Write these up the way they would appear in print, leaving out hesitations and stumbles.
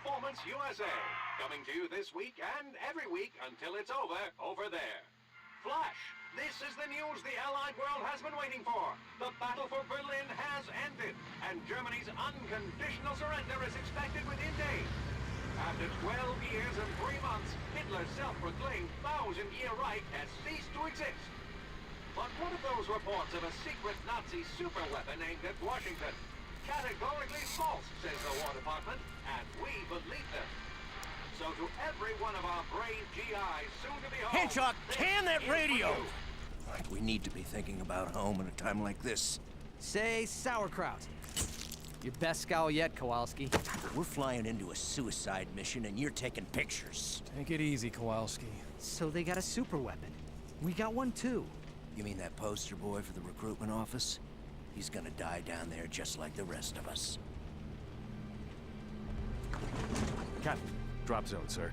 Performance USA. Coming to you this week and every week until it's over there. Flash, this is the news the Allied world has been waiting for. The battle for Berlin has ended, and Germany's unconditional surrender is expected within days. After 12 years and 3 months, Hitler's self-proclaimed 1,000-year Reich has ceased to exist. But what of those reports of a secret Nazi superweapon aimed at Washington? Categorically false, says the War Department, and we believe them. So to every one of our brave GIs, soon to be home... Hancock, can that radio! We need to be thinking about home at a time like this. Say sauerkraut. Your best scowl yet, Kowalski. We're flying into a suicide mission and you're taking pictures. Take it easy, Kowalski. So they got a super weapon. We got one too. You mean that poster boy for the recruitment office? He's gonna die down there just like the rest of us. Captain, drop zone, sir.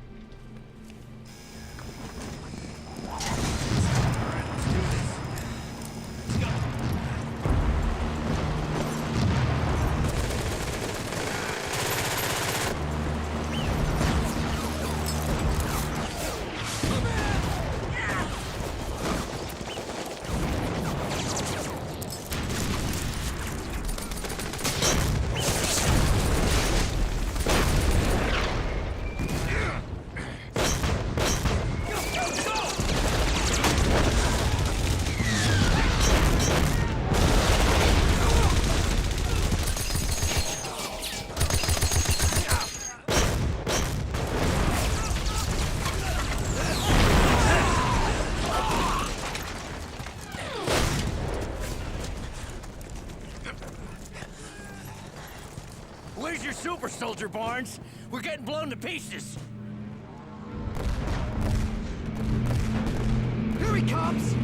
Where's your super soldier, Barnes? We're getting blown to pieces. Here he comes!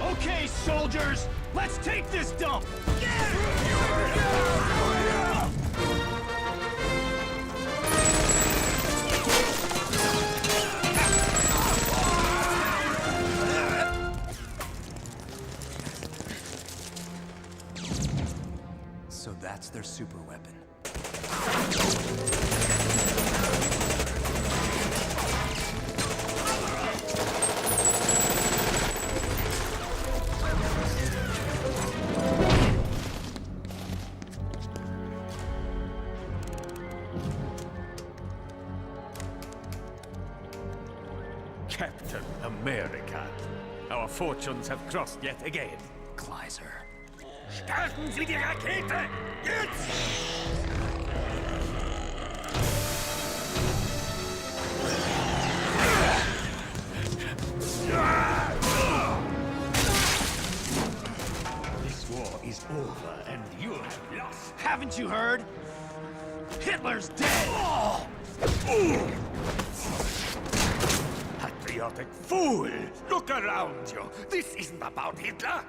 Okay, soldiers, let's take this dump! So that's their super weapon. Captain America. Our fortunes have crossed yet again. Kleiser. Starten Sie die Rakete! Jetzt! This war is over and you have lost. Haven't you heard? Hitler's dead! Patriotic fool! Look around you. This isn't about Hitler.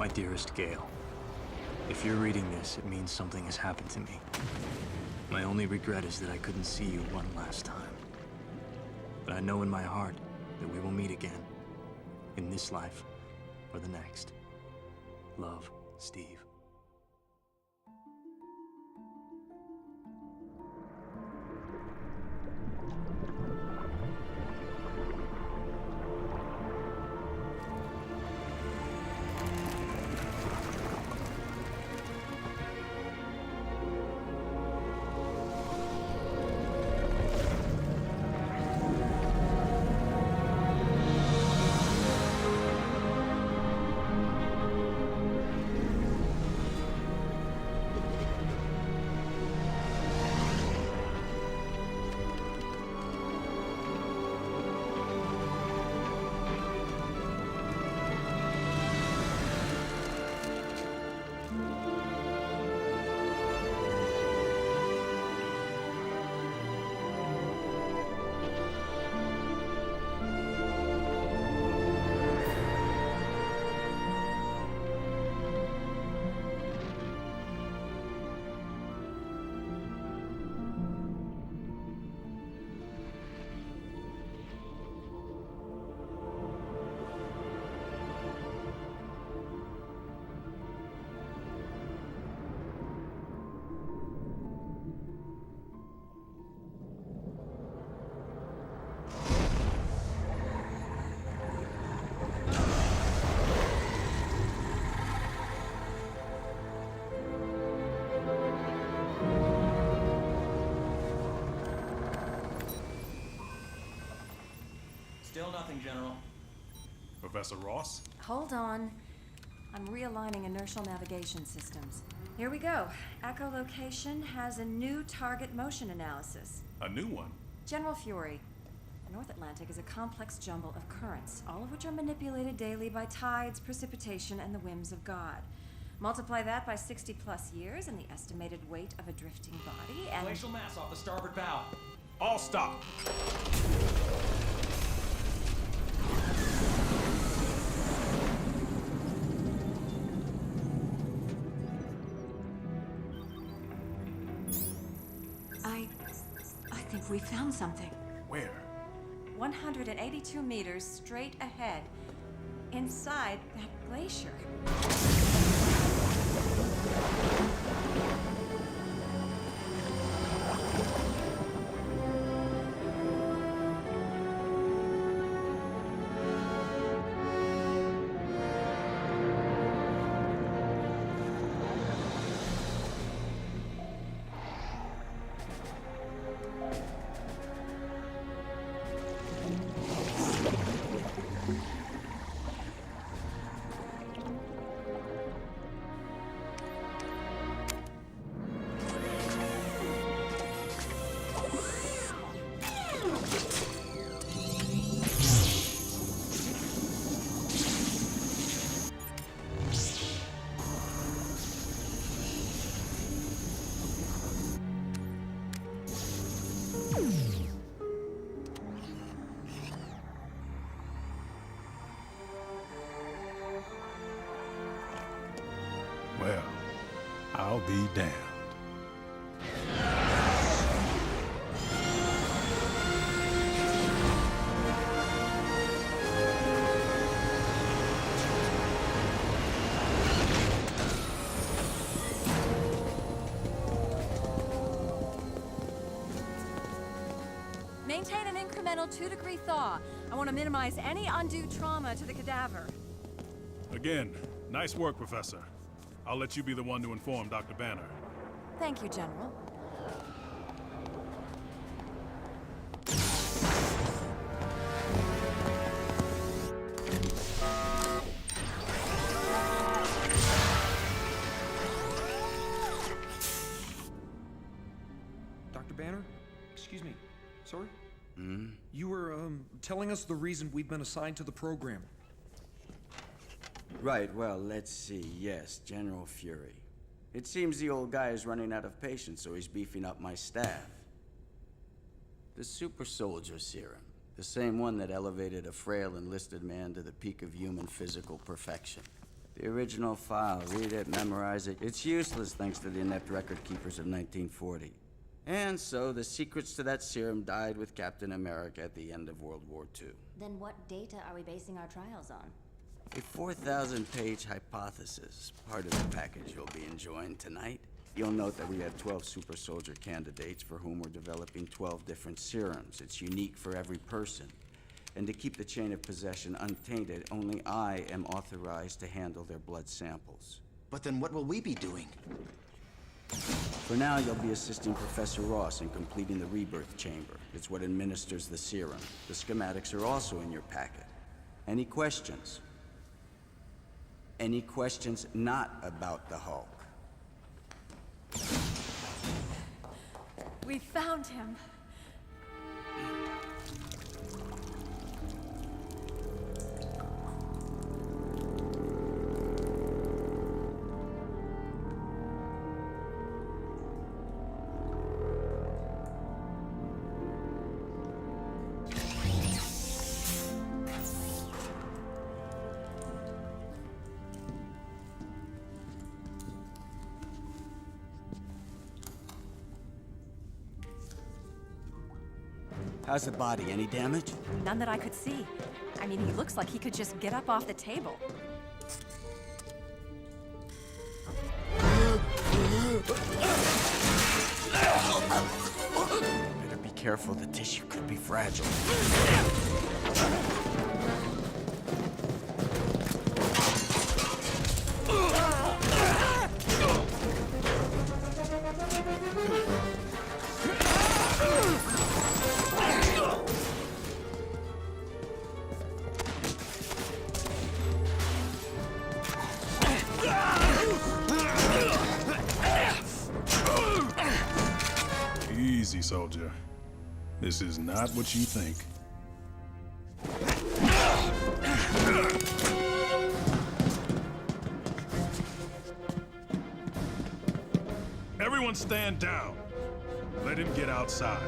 My dearest Gale, if you're reading this, it means something has happened to me. My only regret is that I couldn't see you one last time. But I know in my heart that we will meet again, in this life or the next. Love, Steve. Still nothing, General. Professor Ross? Hold on. I'm realigning inertial navigation systems. Here we go. Echolocation has a new target motion analysis. A new one? General Fury, the North Atlantic is a complex jumble of currents, all of which are manipulated daily by tides, precipitation, and the whims of God. Multiply that by 60 plus years and the estimated weight of a drifting body, and... Glacial mass off the starboard bow. All stop! I think we found something. Where? 182 meters straight ahead, inside that glacier. Well, I'll be damned. Maintain an incremental 2-degree thaw. I want to minimize any undue trauma to the cadaver. Again, nice work, Professor. I'll let you be the one to inform Dr. Banner. Thank you, General. Dr. Banner? Excuse me. Sorry? You were, telling us the reason we've been assigned to the program. Right, well, let's see. Yes, General Fury. It seems the old guy is running out of patience, so he's beefing up my staff. The super soldier serum. The same one that elevated a frail enlisted man to the peak of human physical perfection. The original file. Read it, memorize it. It's useless thanks to the inept record keepers of 1940. And so the secrets to that serum died with Captain America at the end of World War II. Then what data are we basing our trials on? A 4,000-page hypothesis, part of the package you'll be enjoying tonight. You'll note that we have 12 super soldier candidates for whom we're developing 12 different serums. It's unique for every person. And to keep the chain of possession untainted, only I am authorized to handle their blood samples. But then what will we be doing? For now, you'll be assisting Professor Ross in completing the rebirth chamber. It's what administers the serum. The schematics are also in your packet. Any questions? Any questions not about the Hulk? We found him. How's the body? Any damage? None that I could see. I mean, he looks like he could just get up off the table. Better be careful, the tissue could be fragile. Easy, soldier. This is not what you think. Everyone stand down. Let him get outside.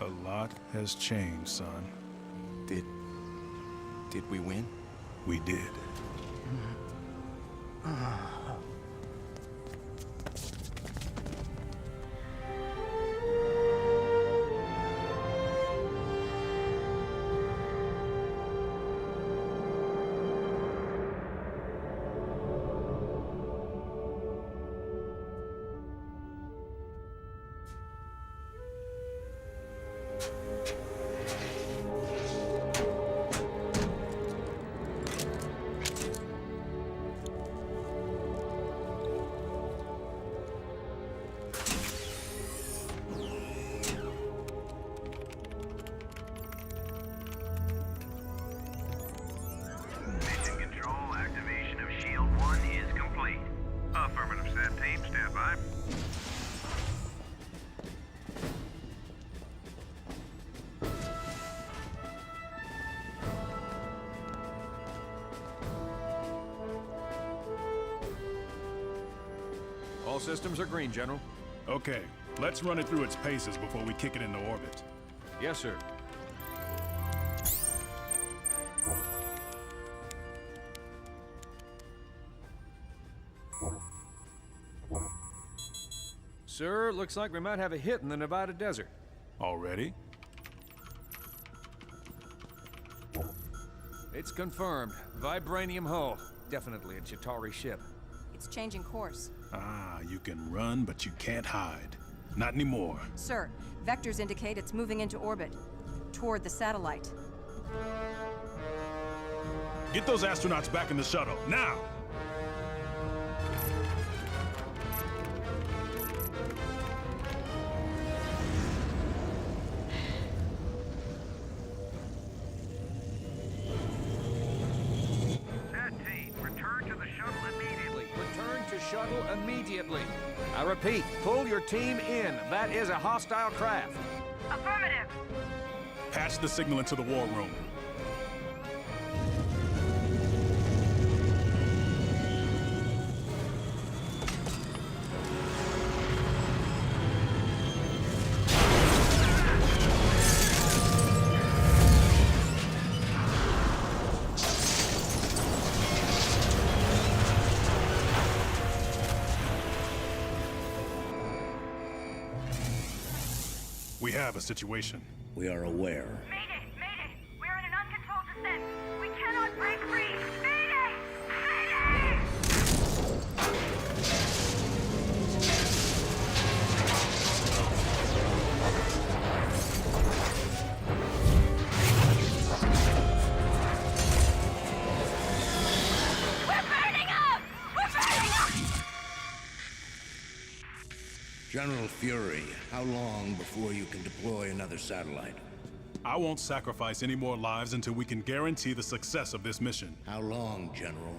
A lot has changed, son. Did we win? We did. All systems are green, General. Okay, let's run it through its paces before we kick it into orbit. Yes, sir. Sir, looks like we might have a hit in the Nevada desert. Already? It's confirmed. Vibranium hull. Definitely a Chitauri ship. It's changing course. Ah, you can run, but you can't hide. Not anymore. Sir, vectors indicate it's moving into orbit, toward the satellite. Get those astronauts back in the shuttle, now! immediately. I repeat, pull your team in. That is a hostile craft. Affirmative. Patch the signal into the war room. We have a situation. We are aware. Mayday! Mayday! We're in an uncontrolled descent. We cannot break free. Mayday! Mayday! We're burning up! We're burning up! General Fury, how long before you can deploy another satellite? I won't sacrifice any more lives until we can guarantee the success of this mission. How long, General?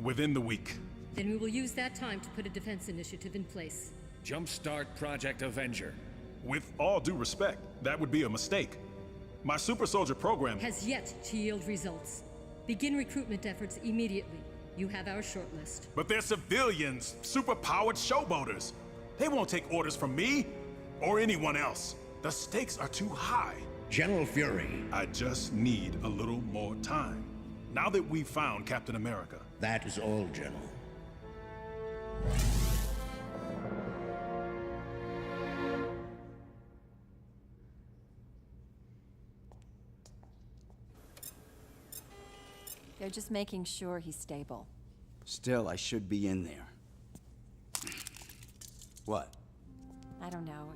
Within the week. Then we will use that time to put a defense initiative in place. Jumpstart Project Avenger. With all due respect, that would be a mistake. My super soldier program Has yet to yield results. Begin recruitment efforts immediately. You have our shortlist. But they're civilians, super-powered showboaters. They won't take orders from me or anyone else. The stakes are too high. General Fury. I just need a little more time. Now that we've found Captain America. That is all, General. They're just making sure he's stable. Still, I should be in there. What? I don't know.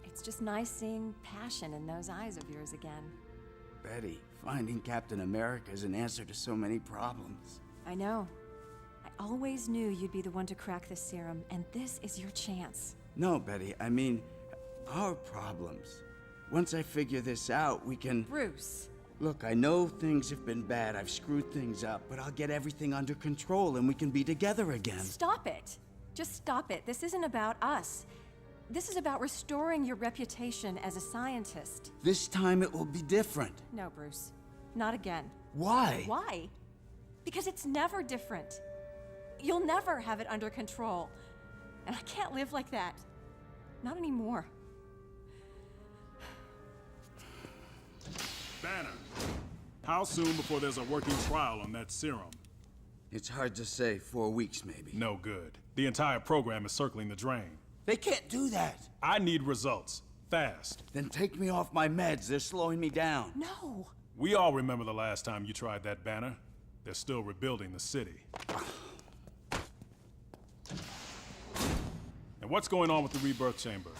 It's just nice seeing passion in those eyes of yours again. Betty, finding Captain America is an answer to so many problems. I know. I always knew you'd be the one to crack this serum, and this is your chance. No, Betty, I mean, our problems. Once I figure this out, we can... Bruce. Look, I know things have been bad, I've screwed things up, but I'll get everything under control and we can be together again. Stop it. Just stop it. This isn't about us. This is about restoring your reputation as a scientist. This time it will be different. No, Bruce. Not again. Why? Why? Because it's never different. You'll never have it under control. And I can't live like that. Not anymore. Banner, how soon before there's a working trial on that serum? It's hard to say. 4 weeks, maybe. No good. The entire program is circling the drain. They can't do that. I need results. Fast. Then take me off my meds. They're slowing me down. No. We all remember the last time you tried that, Banner. They're still rebuilding the city. And what's going on with the rebirth chamber?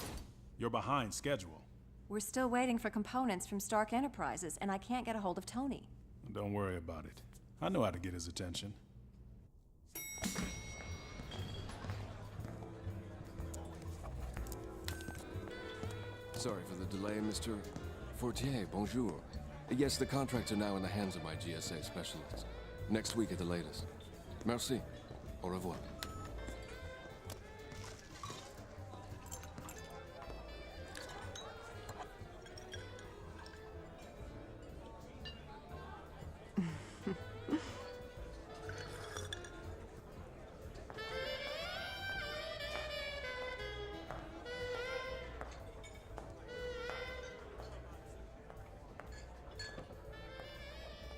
You're behind schedule. We're still waiting for components from Stark Enterprises, and I can't get a hold of Tony. Don't worry about it. I know how to get his attention. Sorry for the delay, Mr. Fortier. Bonjour. Yes, the contracts are now in the hands of my GSA specialists. Next week at the latest. Merci. Au revoir.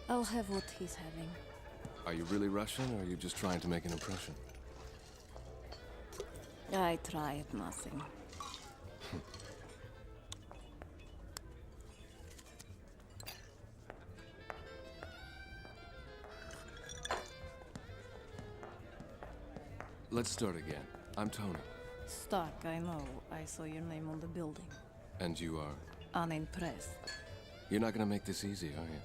I'll have what he's having. Are you really Russian, or are you just trying to make an impression? I try at nothing. Let's start again. I'm Tony. Stark, I know. I saw your name on the building. And you are? Unimpressed. You're not gonna make this easy, are you?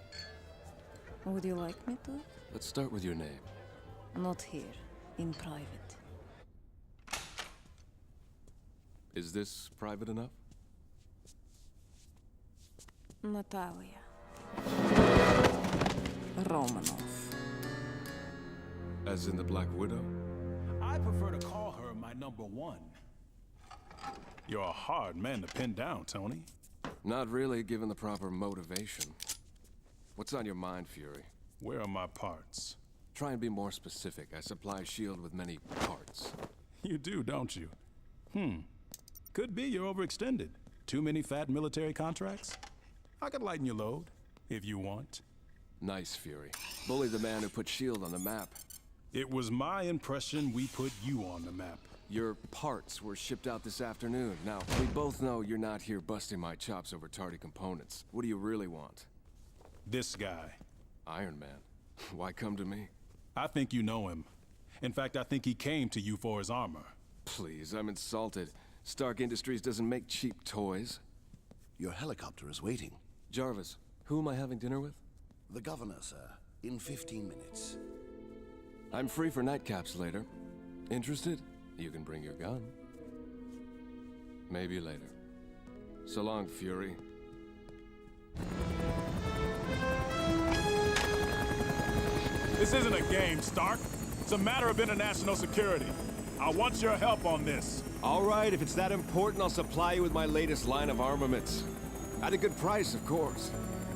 Would you like me to? Let's start with your name. Not here. In private. Is this private enough? Natalia. Romanov. As in the Black Widow? I prefer to call #1. You're a hard man to pin down, Tony. Not really, given the proper motivation. What's on your mind, Fury? Where are my parts? Try and be more specific. I supply S.H.I.E.L.D. with many parts. You do, don't you? Could be you're overextended. Too many fat military contracts? I could lighten your load, if you want. Nice, Fury. Bully the man who put S.H.I.E.L.D. on the map. It was my impression we put you on the map. Your parts were shipped out this afternoon. Now, we both know you're not here busting my chops over tardy components. What do you really want? This guy. Iron Man. Why come to me? I think you know him. In fact, I think he came to you for his armor. Please, I'm insulted. Stark Industries doesn't make cheap toys. Your helicopter is waiting. Jarvis, who am I having dinner with? The governor, sir. In 15 minutes. I'm free for nightcaps later. Interested? You can bring your gun. Maybe later. So long, Fury. This isn't a game, Stark. It's a matter of international security. I want your help on this. All right, if it's that important, I'll supply you with my latest line of armaments. At a good price, of course.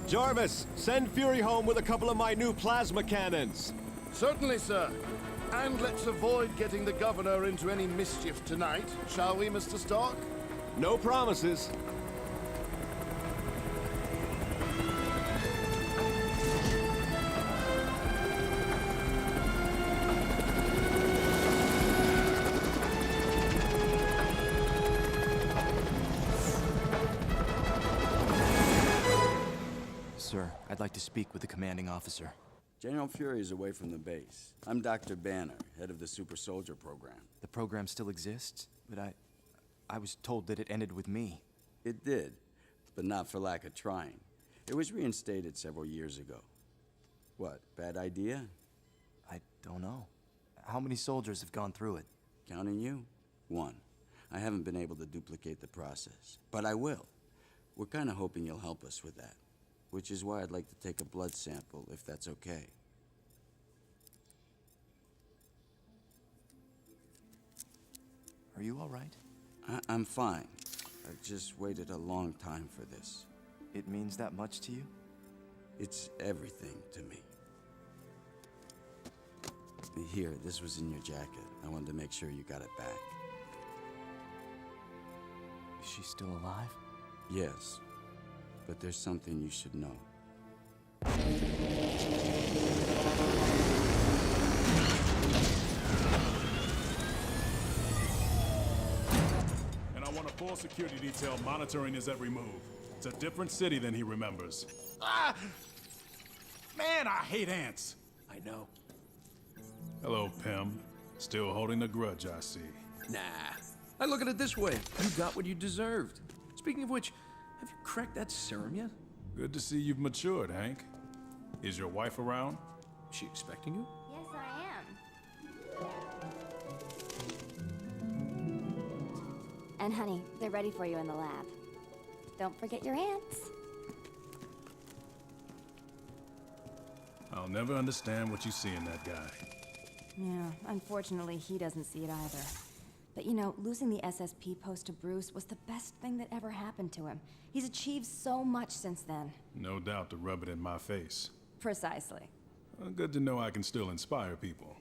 Jarvis, send Fury home with a couple of my new plasma cannons. Certainly, sir. And let's avoid getting the governor into any mischief tonight, shall we, Mr. Stark? No promises. Sir, I'd like to speak with the commanding officer. General Fury is away from the base. I'm Dr. Banner, head of the Super Soldier program. The program still exists, but I was told that it ended with me. It did, but not for lack of trying. It was reinstated several years ago. What, bad idea? I don't know. How many soldiers have gone through it? Counting you? 1. I haven't been able to duplicate the process, but I will. We're kind of hoping you'll help us with that. Which is why I'd like to take a blood sample, if that's okay. Are you all right? I'm fine. I've just waited a long time for this. It means that much to you? It's everything to me. Here, this was in your jacket. I wanted to make sure you got it back. Is she still alive? Yes. But there's something you should know. And I want a full security detail monitoring his every move. It's a different city than he remembers. Ah! Man, I hate ants. I know. Hello, Pym. Still holding the grudge, I see. Nah. I look at it this way. You got what you deserved. Speaking of which, have you cracked that serum yet? Good to see you've matured, Hank. Is your wife around? Is she expecting you? Yes, I am. And honey, they're ready for you in the lab. Don't forget your ants. I'll never understand what you see in that guy. Yeah, unfortunately, he doesn't see it either. But you know, losing the SSP post to Bruce was the best thing that ever happened to him. He's achieved so much since then. No doubt to rub it in my face. Precisely. Good to know I can still inspire people.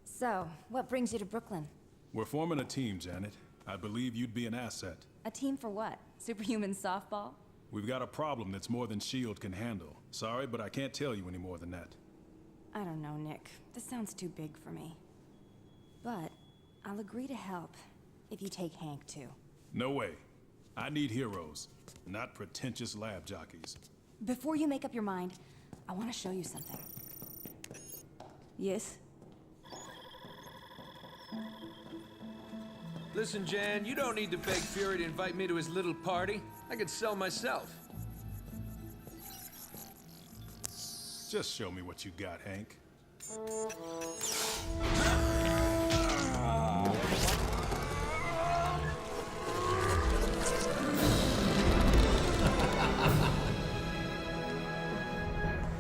So, what brings you to Brooklyn? We're forming a team, Janet. I believe you'd be an asset. A team for what? Superhuman softball? We've got a problem that's more than S.H.I.E.L.D. can handle. Sorry, but I can't tell you any more than that. I don't know, Nick. This sounds too big for me. But I'll agree to help if you take Hank too. No way. I need heroes, not pretentious lab jockeys. Before you make up your mind, I want to show you something. Yes? Listen, Jan, you don't need to beg Fury to invite me to his little party. I could sell myself. Just show me what you got, Hank.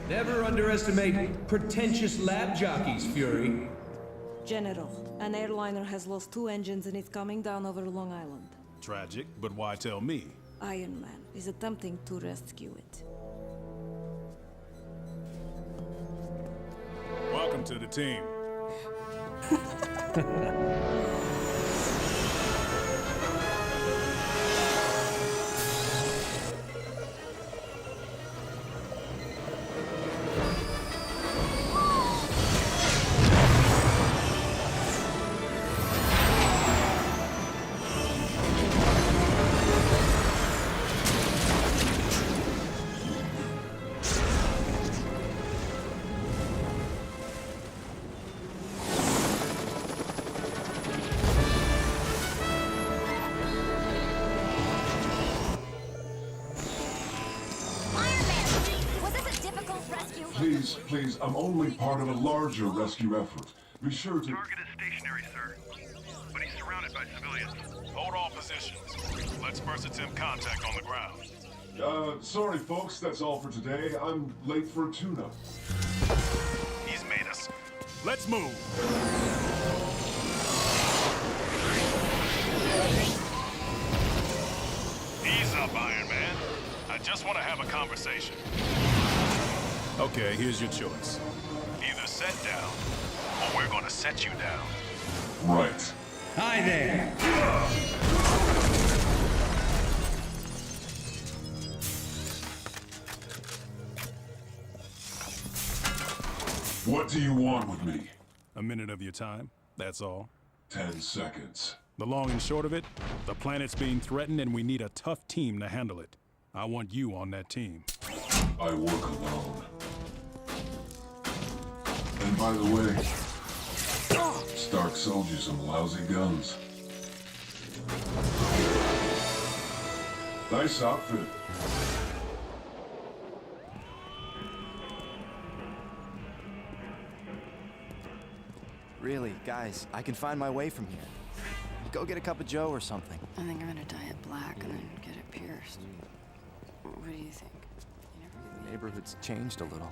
Never underestimate pretentious lab jockeys, Fury. General, an airliner has lost 2 engines and is coming down over Long Island. Tragic, but why tell me? Iron Man is attempting to rescue it. Welcome to the team. Please, I'm only part of a larger rescue effort. Be sure to... Target is stationary, sir. But he's surrounded by civilians. Hold all positions. Let's first attempt contact on the ground. Sorry folks, that's all for today. I'm late for a tune-up. He's made us. Let's move. Ease up, Iron Man. I just want to have a conversation. Okay, here's your choice. Either set down, or we're gonna set you down. Right. Hi there. What do you want with me? A minute of your time, that's all. 10 seconds. The long and short of it, the planet's being threatened and we need a tough team to handle it. I want you on that team. I work alone. And by the way, Stark sold you some lousy guns. Nice outfit. Really, guys, I can find my way from here. Go get a cup of joe or something. I think I'm gonna dye it black and then get it pierced. What do you think? The neighborhood's changed a little.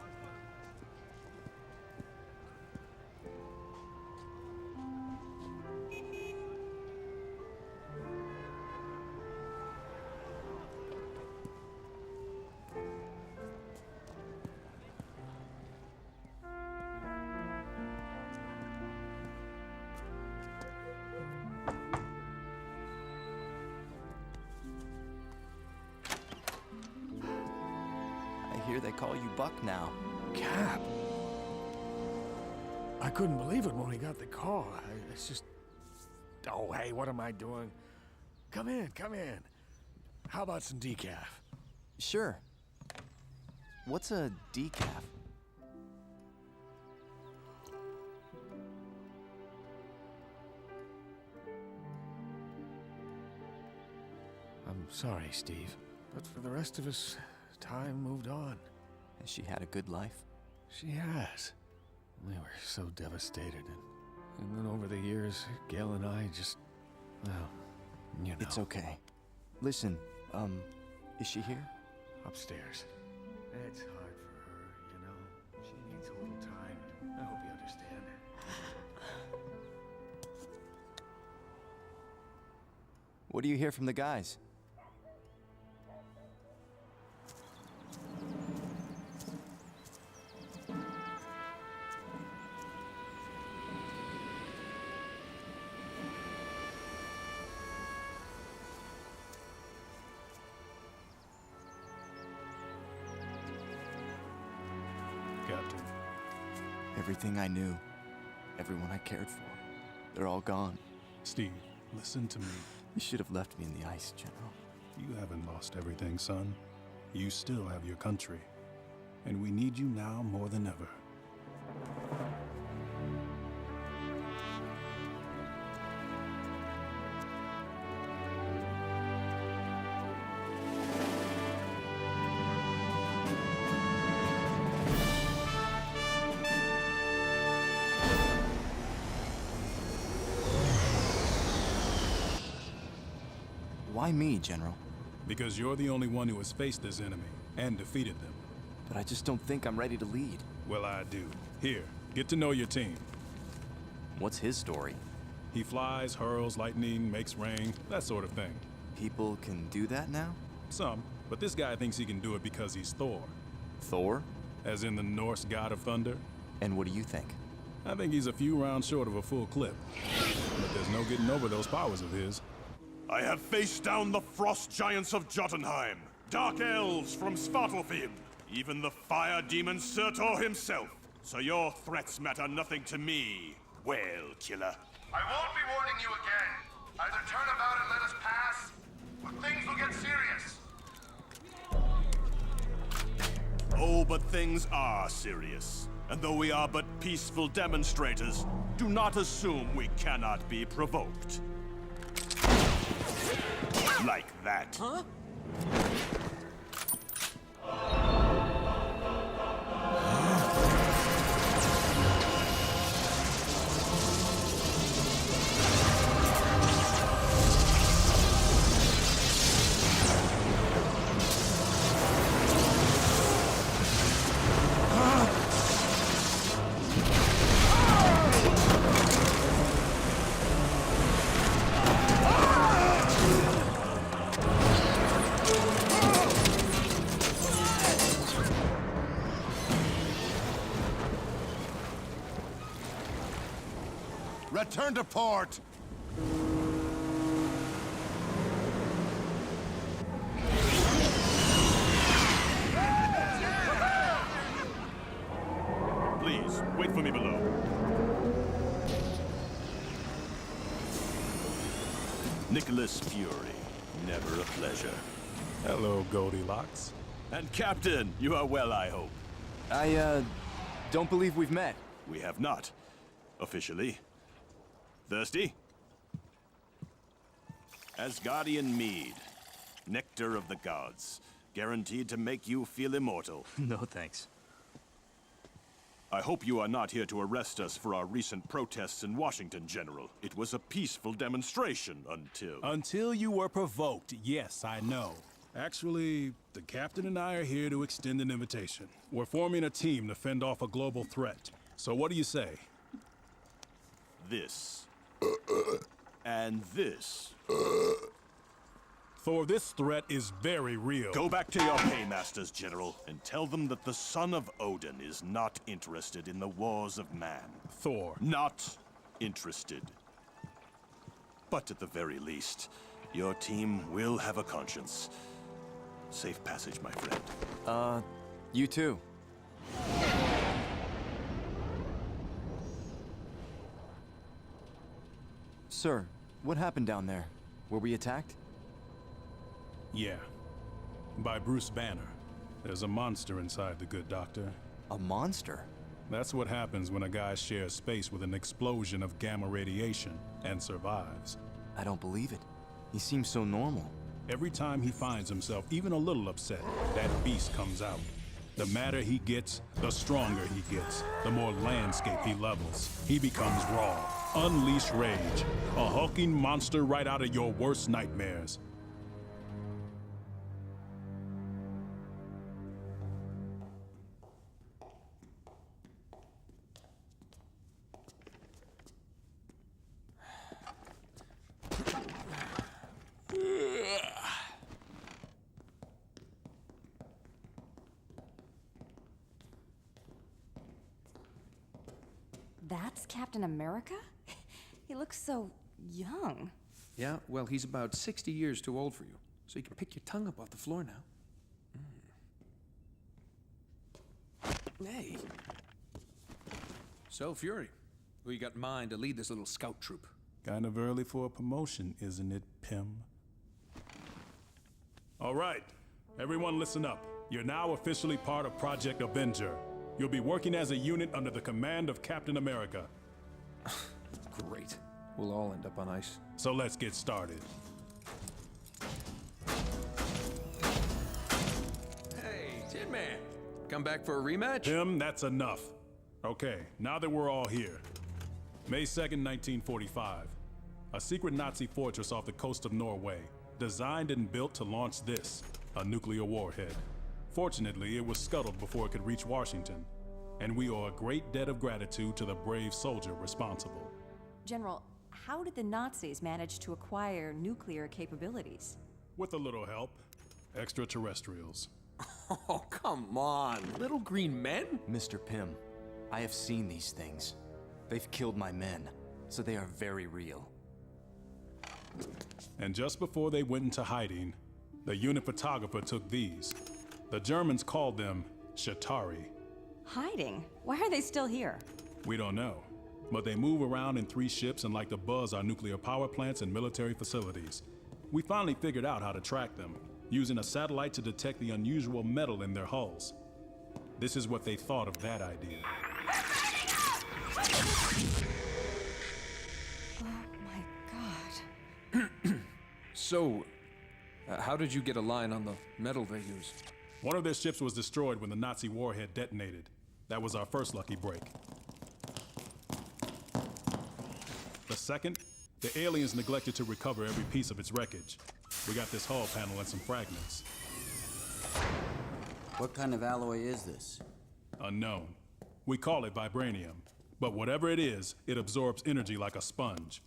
I hear they call you Buck now. Cap. I couldn't believe it when we got the call. It's just... Oh, hey, what am I doing? Come in, come in. How about some decaf? Sure. What's a decaf? I'm sorry, Steve, but for the rest of us, time moved on. Has she had a good life? She has. We were so devastated, and then over the years, Gail and I just... Well, you know. It's okay. Listen, is she here? Upstairs. It's hard for her, you know. She needs a little time. I hope you understand. What do you hear from the guys? Captain. Everything I knew, everyone I cared for, they're all gone. Steve, listen to me. You should have left me in the ice, General. You haven't lost everything, son. You still have your country. And we need you now more than ever. Why me, General? Because you're the only one who has faced this enemy and defeated them. But I just don't think I'm ready to lead. Well, I do. Here, get to know your team. What's his story? He flies, hurls, lightning, makes rain, that sort of thing. People can do that now? Some, but this guy thinks he can do it because he's Thor. Thor? As in the Norse god of thunder. And what do you think? I think he's a few rounds short of a full clip. But there's no getting over those powers of his. I have faced down the frost giants of Jotunheim, dark elves from Svartalfheim, even the fire demon Surtur himself. So your threats matter nothing to me, whale killer. I won't be warning you again. Either turn about and let us pass, or things will get serious. Oh, but things are serious. And though we are but peaceful demonstrators, do not assume we cannot be provoked. Like that. Huh? Return to port! Please, wait for me below. Nicholas Fury, never a pleasure. Hello, Goldilocks. And Captain, you are well, I hope. I, don't believe we've met. We have not. Officially. Thirsty? Asgardian mead. Nectar of the gods. Guaranteed to make you feel immortal. No thanks. I hope you are not here to arrest us for our recent protests in Washington, General. It was a peaceful demonstration until... Until you were provoked, yes, I know. Actually, the captain and I are here to extend an invitation. We're forming a team to fend off a global threat. So what do you say? This. And this. Thor, this threat is very real. Go back to your paymasters, General, and tell them that the son of Odin is not interested in the wars of man. Thor. Not interested. But at the very least, your team will have a conscience. Safe passage, my friend. You too. Sir, what happened down there? Were we attacked? Yeah. By Bruce Banner. There's a monster inside the good doctor. A monster? That's what happens when a guy shares space with an explosion of gamma radiation and survives. I don't believe it. He seems so normal. Every time he finds himself even a little upset, that beast comes out. The madder he gets, the stronger he gets. The more landscape he levels. He becomes raw. Unleash rage. A hulking monster right out of your worst nightmares. That's Captain America? He looks so young. Yeah, well, he's about 60 years too old for you, so you can pick your tongue up off the floor now. Hey. So, Fury, who you got in mind to lead this little scout troop? Kind of early for a promotion, isn't it, Pym? All right, everyone listen up. You're now officially part of Project Avenger. You'll be working as a unit under the command of Captain America. Great. We'll all end up on ice. So let's get started. Hey, Tin Man. Come back for a rematch? Pym, that's enough. Okay, now that we're all here. May 2nd, 1945. A secret Nazi fortress off the coast of Norway, designed and built to launch this, a nuclear warhead. Fortunately, it was scuttled before it could reach Washington, and we owe a great debt of gratitude to the brave soldier responsible. General, how did the Nazis manage to acquire nuclear capabilities? With a little help. Extraterrestrials. Oh, come on. Little green men? Mr. Pym, I have seen these things. They've killed my men, so they are very real. And just before they went into hiding, the unit photographer took these. The Germans called them Shatari. Hiding? Why are they still here? We don't know, but they move around in 3 ships and like to buzz our nuclear power plants and military facilities. We finally figured out how to track them, using a satellite to detect the unusual metal in their hulls. This is what they thought of that idea. Oh my god. So, how did you get a line on the metal they used? One of their ships was destroyed when the Nazi warhead detonated. That was our first lucky break. The second, the aliens neglected to recover every piece of its wreckage. We got this hull panel and some fragments. What kind of alloy is this? Unknown. We call it vibranium. But whatever it is, it absorbs energy like a sponge.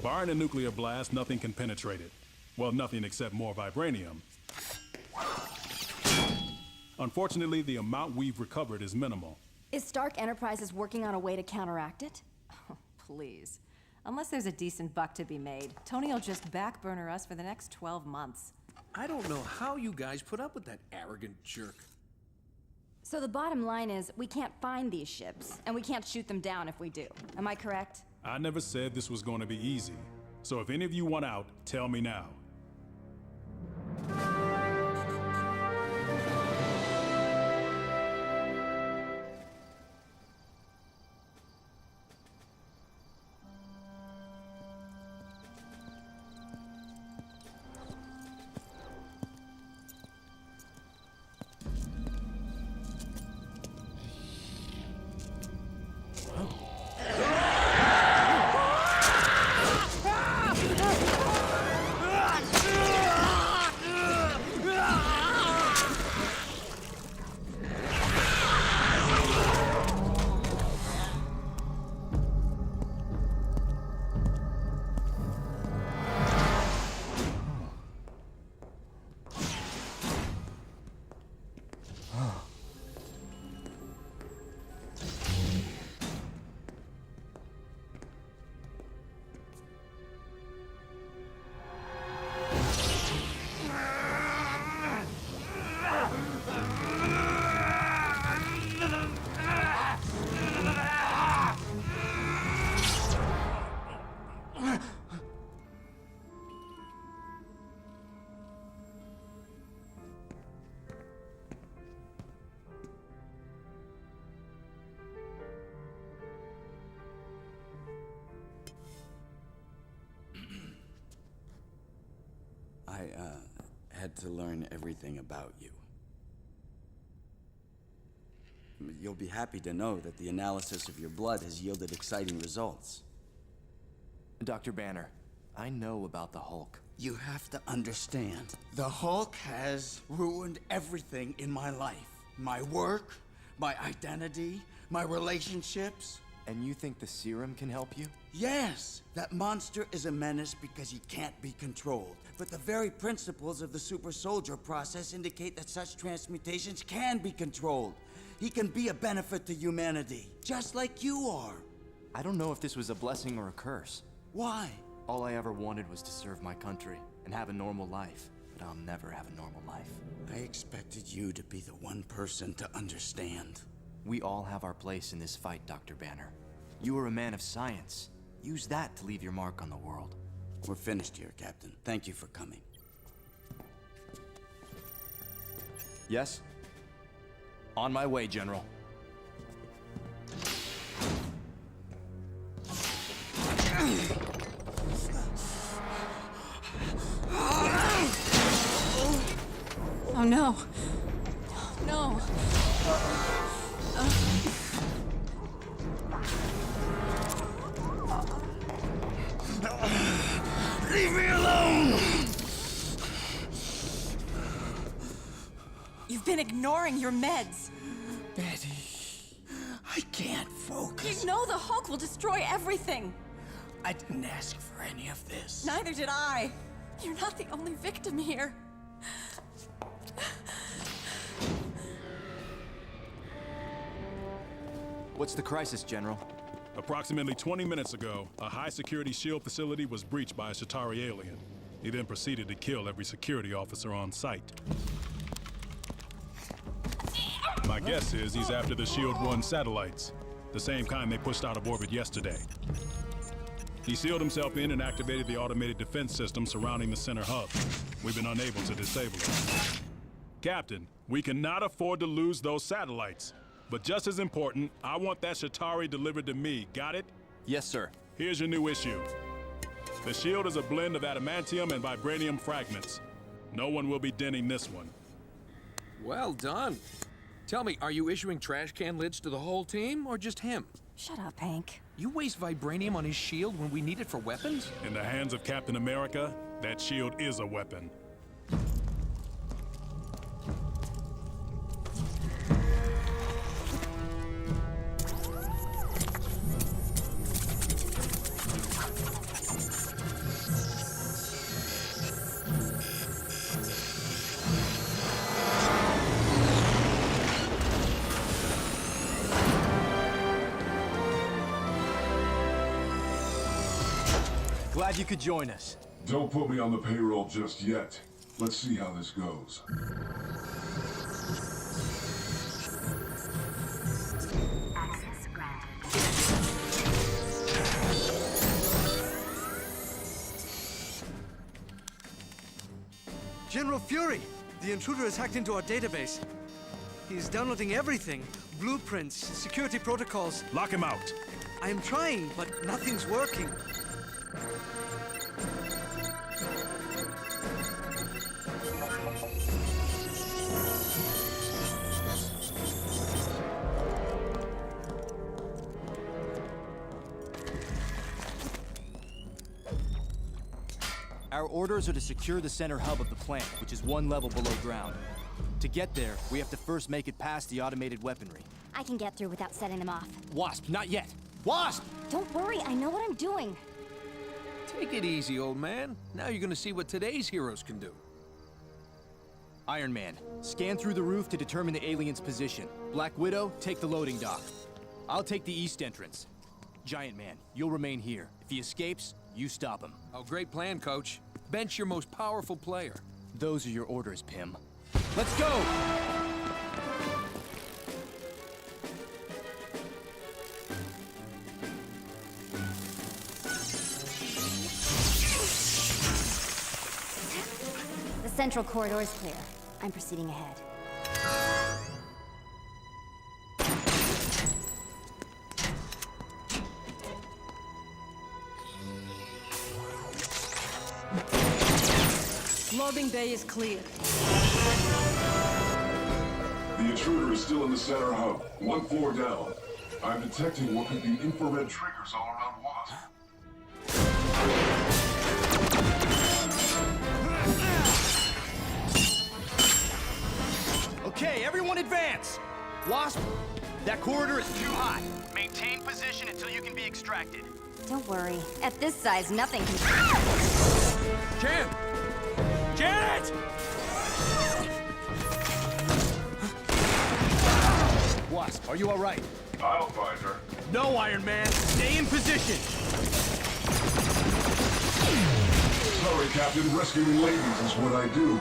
Barring a nuclear blast, nothing can penetrate it. Well, nothing except more vibranium. Unfortunately, the amount we've recovered is minimal. Is Stark Enterprises working on a way to counteract it? Oh, please. Unless there's a decent buck to be made, Tony will just backburner us for the next 12 months. I don't know how you guys put up with that arrogant jerk. So the bottom line is, we can't find these ships, and we can't shoot them down if we do. Am I correct? I never said this was going to be easy. So if any of you want out, tell me now. I had to learn everything about you. You'll be happy to know that the analysis of your blood has yielded exciting results. Dr. Banner, I know about the Hulk. You have to understand, the Hulk has ruined everything in my life. My work, my identity, my relationships. And you think the serum can help you? Yes! That monster is a menace because he can't be controlled. But the very principles of the super soldier process indicate that such transmutations can be controlled. He can be a benefit to humanity, just like you are. I don't know if this was a blessing or a curse. Why? All I ever wanted was to serve my country and have a normal life, but I'll never have a normal life. I expected you to be the one person to understand. We all have our place in this fight, Dr. Banner. You are a man of science. Use that to leave your mark on the world. We're finished here, Captain. Thank you for coming. Yes? On my way, General. Oh no. No. Leave me alone! You've been ignoring your meds. Betty, I can't focus. You know the Hulk will destroy everything. I didn't ask for any of this. Neither did I. You're not the only victim here. What's the crisis, General? Approximately 20 minutes ago, a high-security shield facility was breached by a Shatari alien. He then proceeded to kill every security officer on site. My guess is he's after the Shield 1 satellites, the same kind they pushed out of orbit yesterday. He sealed himself in and activated the automated defense system surrounding the center hub. We've been unable to disable it. Captain, we cannot afford to lose those satellites. But just as important, I want that Shatari delivered to me. Got it? Yes, sir. Here's your new issue. The shield is a blend of adamantium and vibranium fragments. No one will be denting this one. Well done. Tell me, are you issuing trash can lids to the whole team, or just him? Shut up, Hank. You waste vibranium on his shield when we need it for weapons? In the hands of Captain America, that shield is a weapon. Glad you could join us. Don't put me on the payroll just yet. Let's see how this goes. Access granted. General Fury! The intruder has hacked into our database. He's downloading everything. Blueprints, security protocols. Lock him out. I am trying, but nothing's working. Our orders are to secure the center hub of the plant, which is 1 level below ground. To get there, we have to first make it past the automated weaponry. I can get through without setting them off. Wasp, not yet! Wasp! Don't worry, I know what I'm doing. Take it easy, old man. Now you're gonna see what today's heroes can do. Iron Man, scan through the roof to determine the alien's position. Black Widow, take the loading dock. I'll take the east entrance. Giant Man, you'll remain here. If he escapes, you stop him. Oh, great plan, Coach. Bench your most powerful player. Those are your orders, Pym. Let's go! The central corridor is clear. I'm proceeding ahead. Loading bay is clear. The intruder is still in the center hub. 1 floor down. I'm detecting what could be infrared triggers all around Wasp. Okay, everyone advance! Wasp, that corridor is too hot. Maintain position until you can be extracted. Don't worry. At this size, nothing can... Jan! Janet! Wasp, are you all right? I'll find her. No, Iron Man. Stay in position. Sorry, Captain. Rescuing ladies is what I do.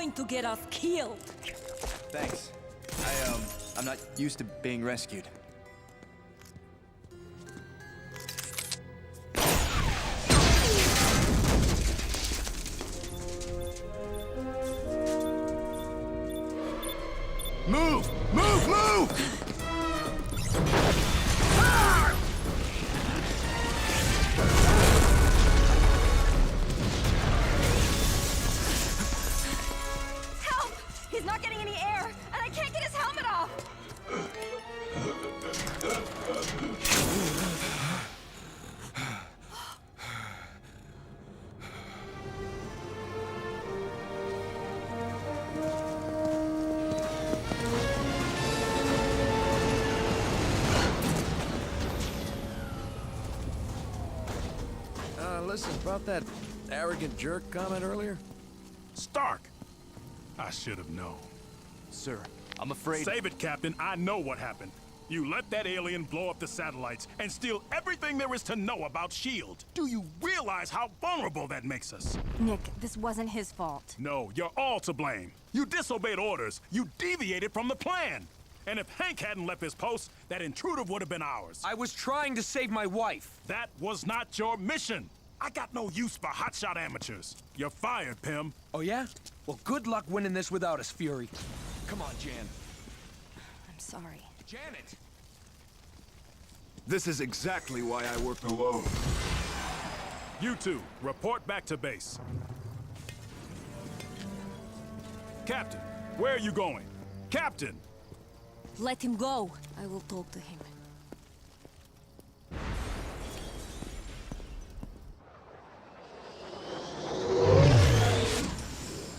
trying to get us killed. Thanks. I'm not used to being rescued. Move! Move! Move! Help! He's not getting any air, and I can't get his helmet off! Listen, about that arrogant jerk comment earlier? Stark! I should have known. Sir, I'm afraid... Save it, Captain. I know what happened. You let that alien blow up the satellites and steal everything there is to know about S.H.I.E.L.D. Do you realize how vulnerable that makes us? Nick, this wasn't his fault. No, you're all to blame. You disobeyed orders. You deviated from the plan. And if Hank hadn't left his post, that intruder would have been ours. I was trying to save my wife. That was not your mission. I got no use for hotshot amateurs. You're fired, Pym. Oh, yeah? Well, good luck winning this without us, Fury. Come on, Jan. I'm sorry. Janet! This is exactly why I work alone. You two, report back to base. Captain, where are you going? Captain! Let him go. I will talk to him.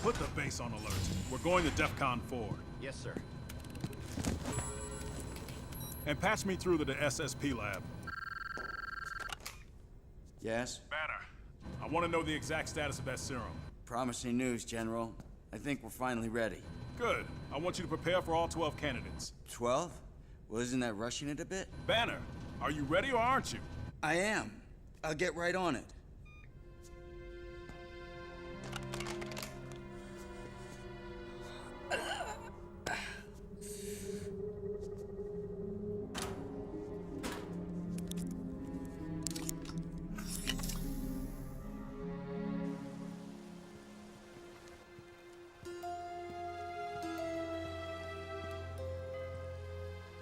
Put the base on alert. We're going to DEFCON 4. Yes, sir. And patch me through to the SSP lab. Yes? Banner, I want to know the exact status of that serum. Promising news, General. I think we're finally ready. Good. I want you to prepare for all 12 candidates. 12? Well, isn't that rushing it a bit? Banner, are you ready or aren't you? I am. I'll get right on it.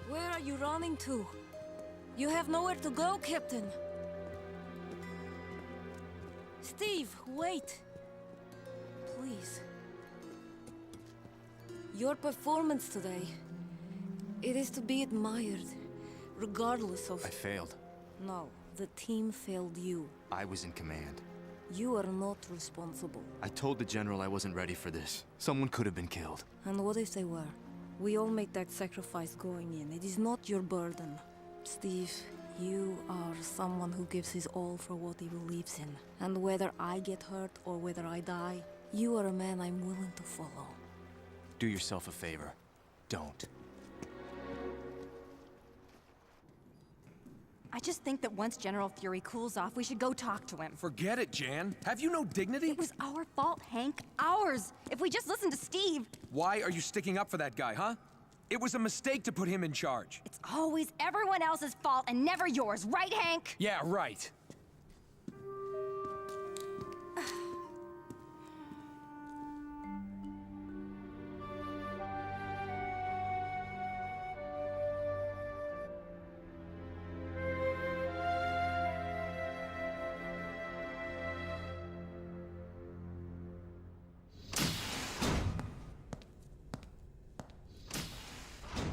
Where are you running to? You have nowhere to go, Captain. Steve, wait. Please. Your performance today, it is to be admired, regardless of... I failed. No, the team failed you. I was in command. You are not responsible. I told the General I wasn't ready for this. Someone could have been killed. And what if they were? We all make that sacrifice going in. It is not your burden. Steve, you are someone who gives his all for what he believes in. And whether I get hurt or whether I die, you are a man I'm willing to follow. Do yourself a favor. Don't. I just think that once General Fury cools off, we should go talk to him. Forget it, Jan. Have you no dignity? It was our fault, Hank. Ours. If we just listened to Steve. Why are you sticking up for that guy, huh? It was a mistake to put him in charge. It's always everyone else's fault and never yours, right, Hank? Yeah, right.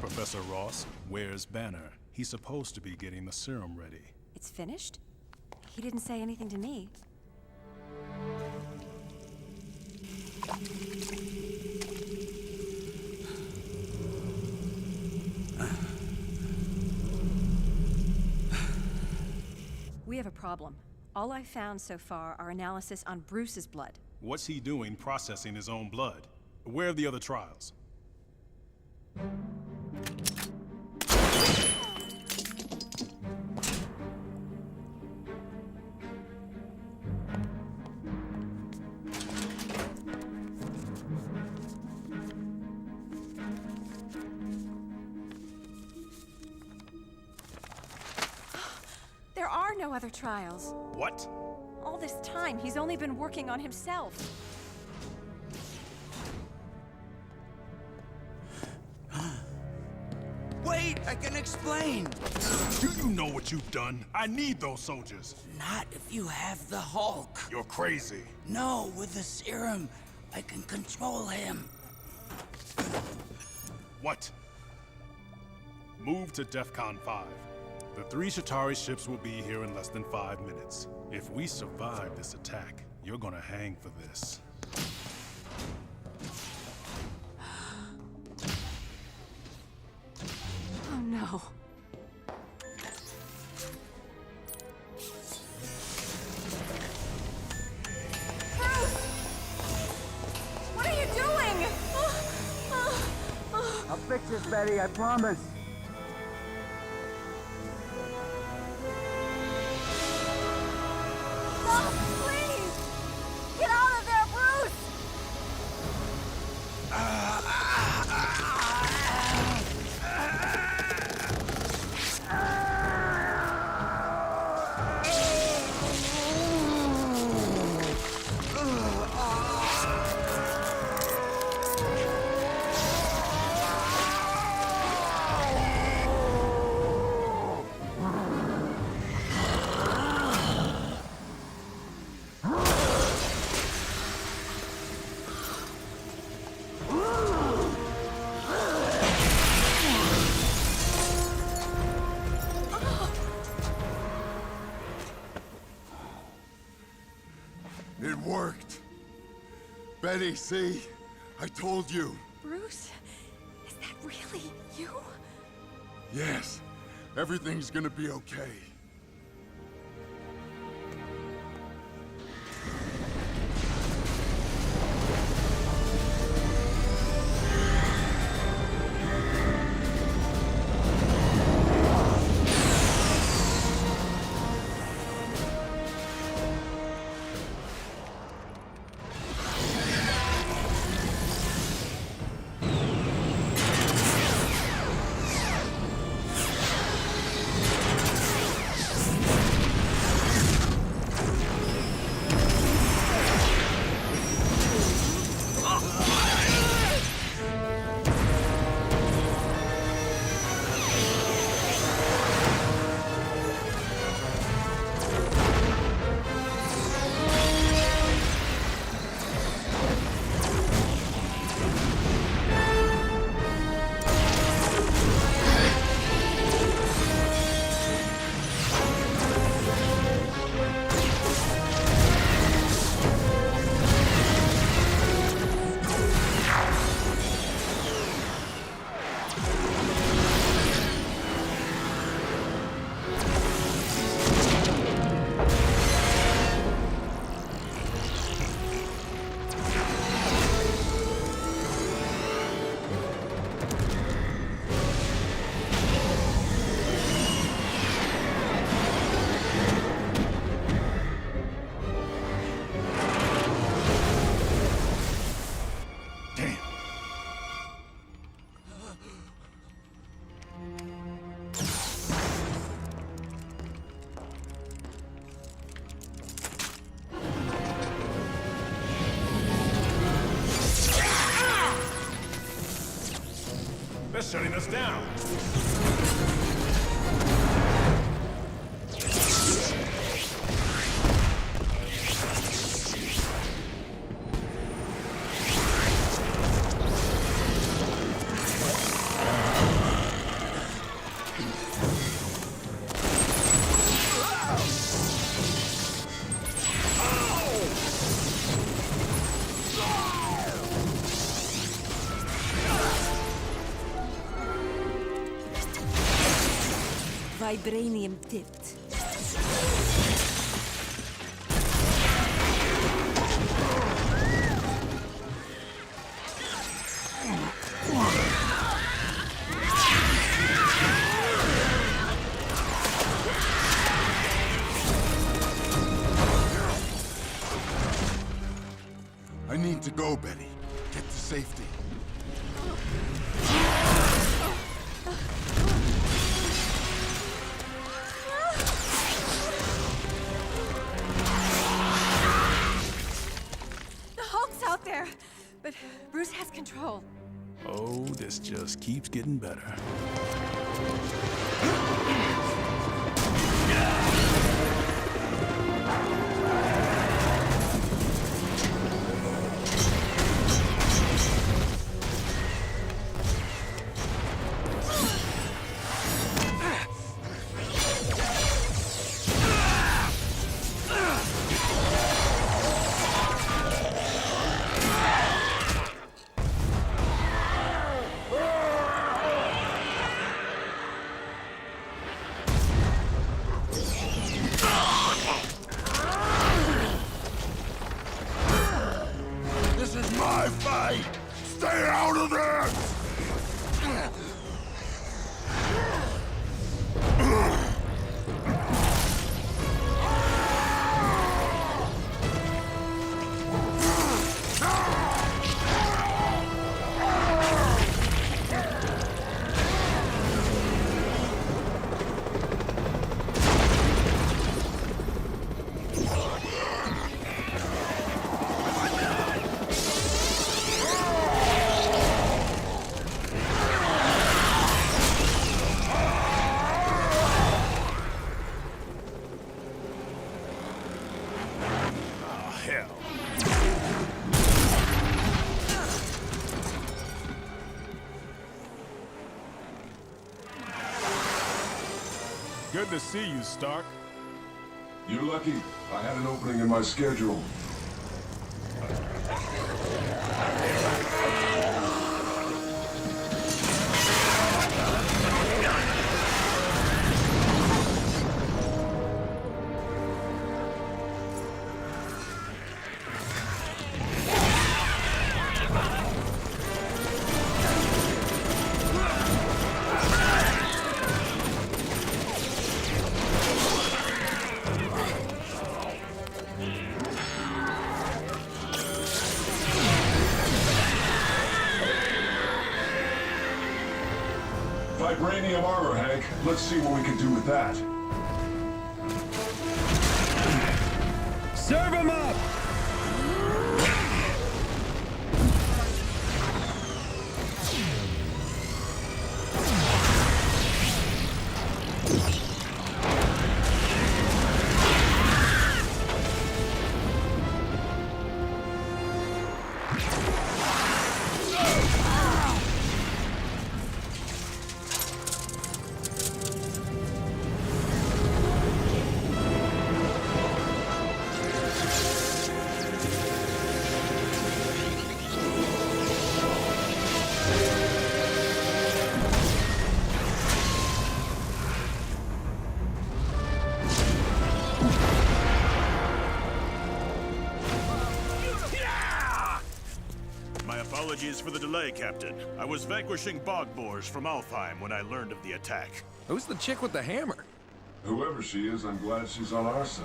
Professor Ross, where's Banner? He's supposed to be getting the serum ready. It's finished? He didn't say anything to me. We have a problem. All I found so far are analysis on Bruce's blood. What's he doing processing his own blood? Where are the other trials? no other trials. What? All this time, he's only been working on himself. Wait, I can explain. Do you know what you've done? I need those soldiers. Not if you have the Hulk. You're crazy. No, with the serum, I can control him. What? Move to DEFCON 5. The 3 Shatari ships will be here in less than 5 minutes. If we survive this attack, you're gonna hang for this. Oh no. What are you doing? I'll fix this, Betty, I promise. Stop, please! Get out of there, Bruce! It worked. Betty, see? I told you. Bruce? Is that really you? Yes. Everything's gonna be okay. They're shutting us down. Vibranium tipped. I need to go, Betty. Get to safety. keeps getting better. This is my fight! Stay out of this! Good to see you, Stark. You're lucky. I had an opening in my schedule. Vibranium armor, Hank. Let's see what we can do with that. Serve him up! Apologies for the delay, Captain. I was vanquishing bog boars from Alfheim when I learned of the attack. Who's the chick with the hammer? Whoever she is, I'm glad she's on our side.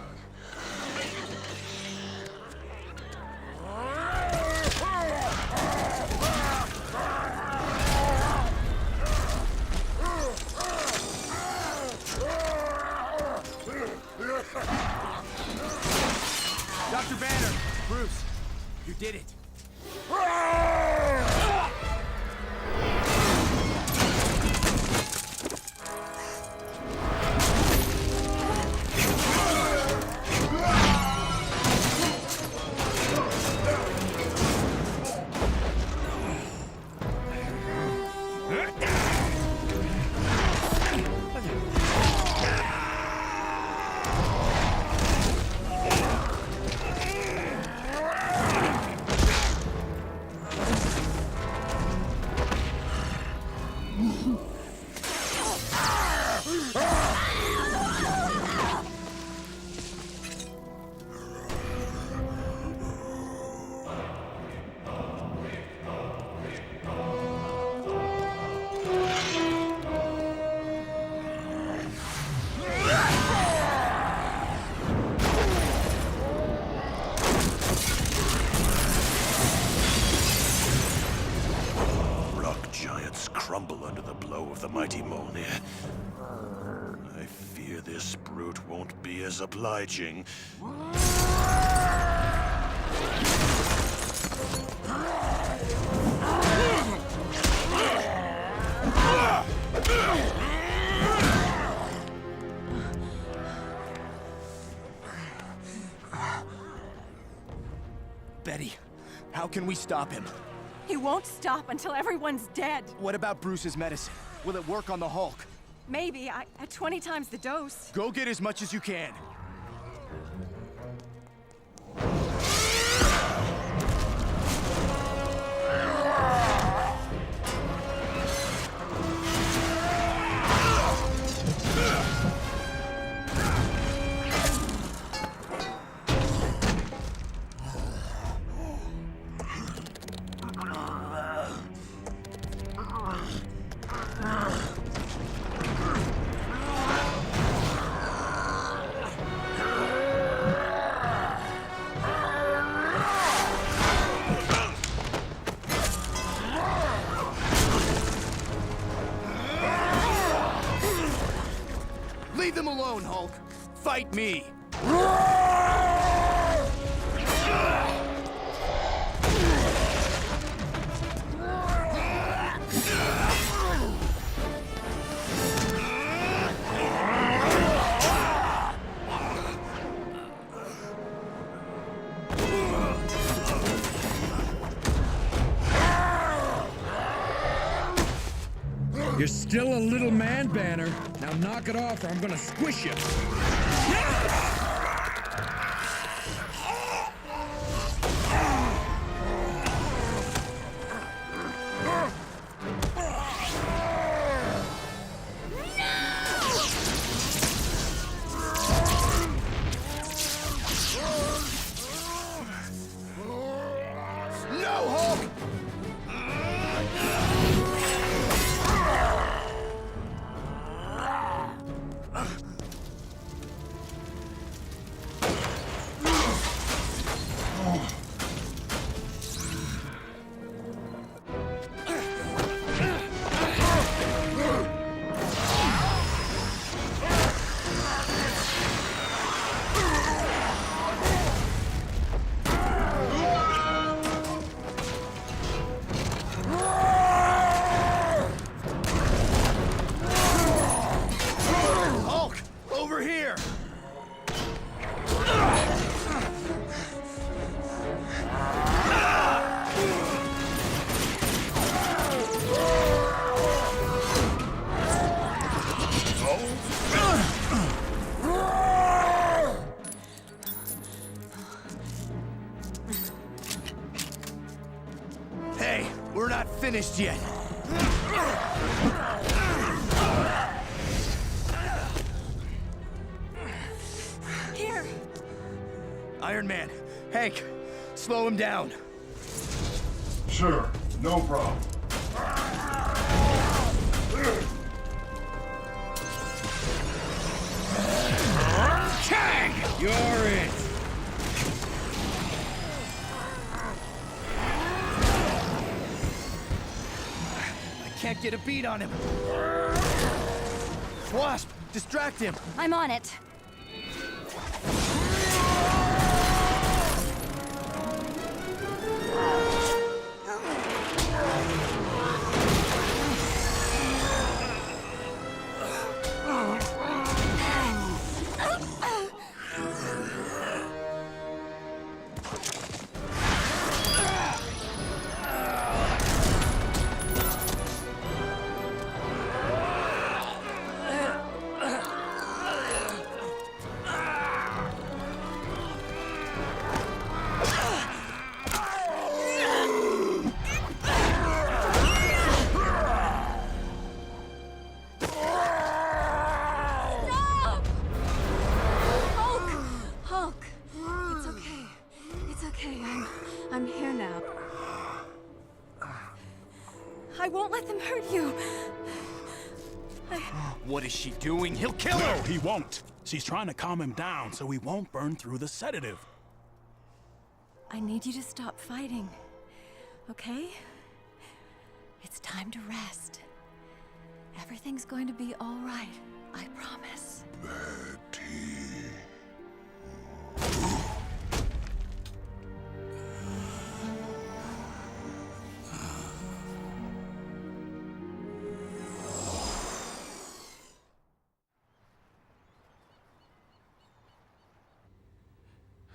Dr. Banner! Bruce! You did it! Crumble under the blow of the mighty Mjolnir. I fear this brute won't be as obliging. Betty, how can we stop him? He won't stop until everyone's dead. What about Bruce's medicine? Will it work on the Hulk? Maybe, at 20 times the dose. Go get as much as you can. Leave them alone, Hulk. Fight me. You're still a little man, Banner. Now knock it off or I'm gonna squish you. No, Hulk! Hulk, over here! Hey, we're not finished yet. Here. Iron Man, Hank, slow him down. Sure, no problem. Tag! You're it! I can't get a beat on him. Wasp, distract him. I'm on it. Hulk! It's okay. It's okay. I'm here now. I won't let them hurt you. What is she doing? He'll kill No, her! he won't. She's trying to calm him down so he won't burn through the sedative. I need you to stop fighting. Okay? It's time to rest. Everything's going to be all right. I promise.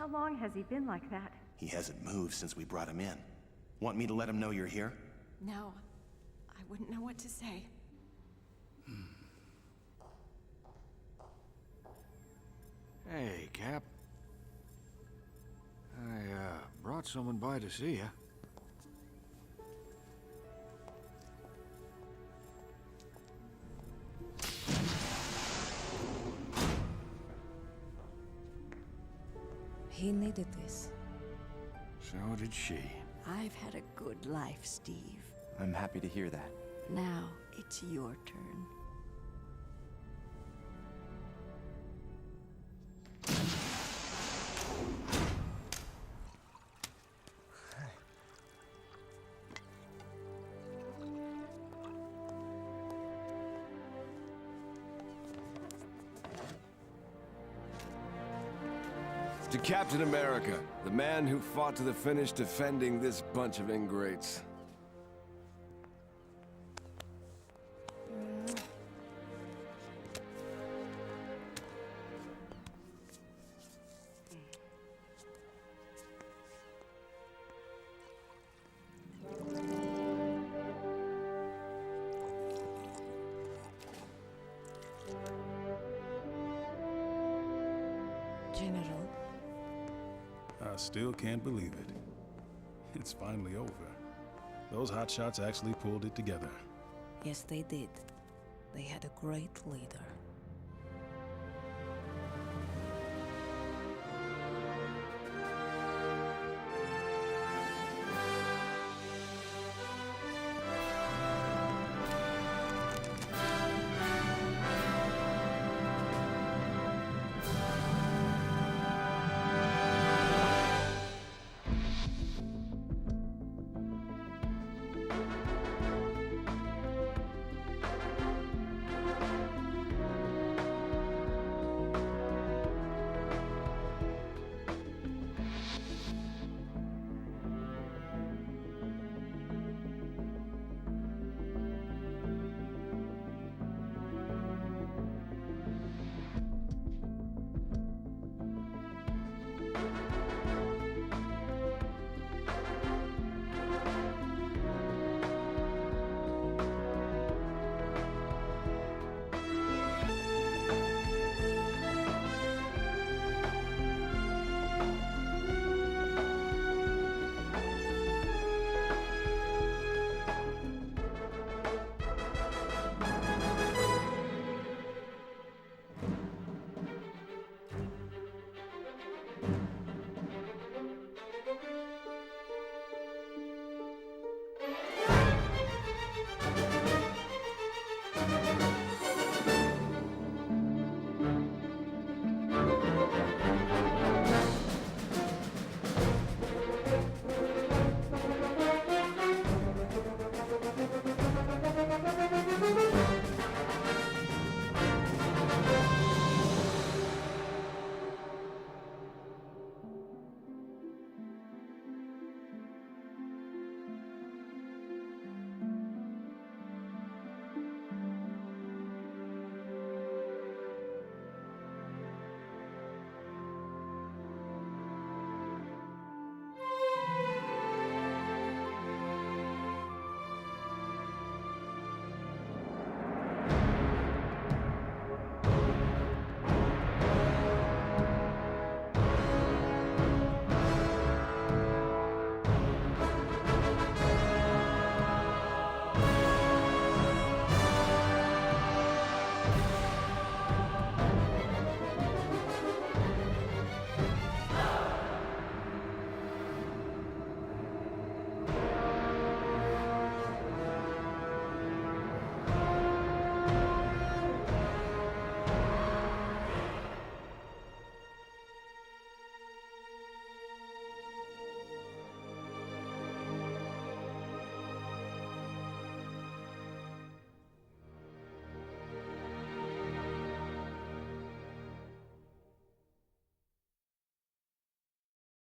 How long has he been like that? He hasn't moved since we brought him in. Want me to let him know you're here? No. I wouldn't know what to say. Hey, Cap. I, brought someone by to see you. He needed this. So did she. I've had a good life, Steve. I'm happy to hear that. Now, it's your turn. To Captain America, the man who fought to the finish defending this bunch of ingrates. General. I still can't believe it. It's finally over. Those hotshots actually pulled it together. Yes, they did. They had a great leader.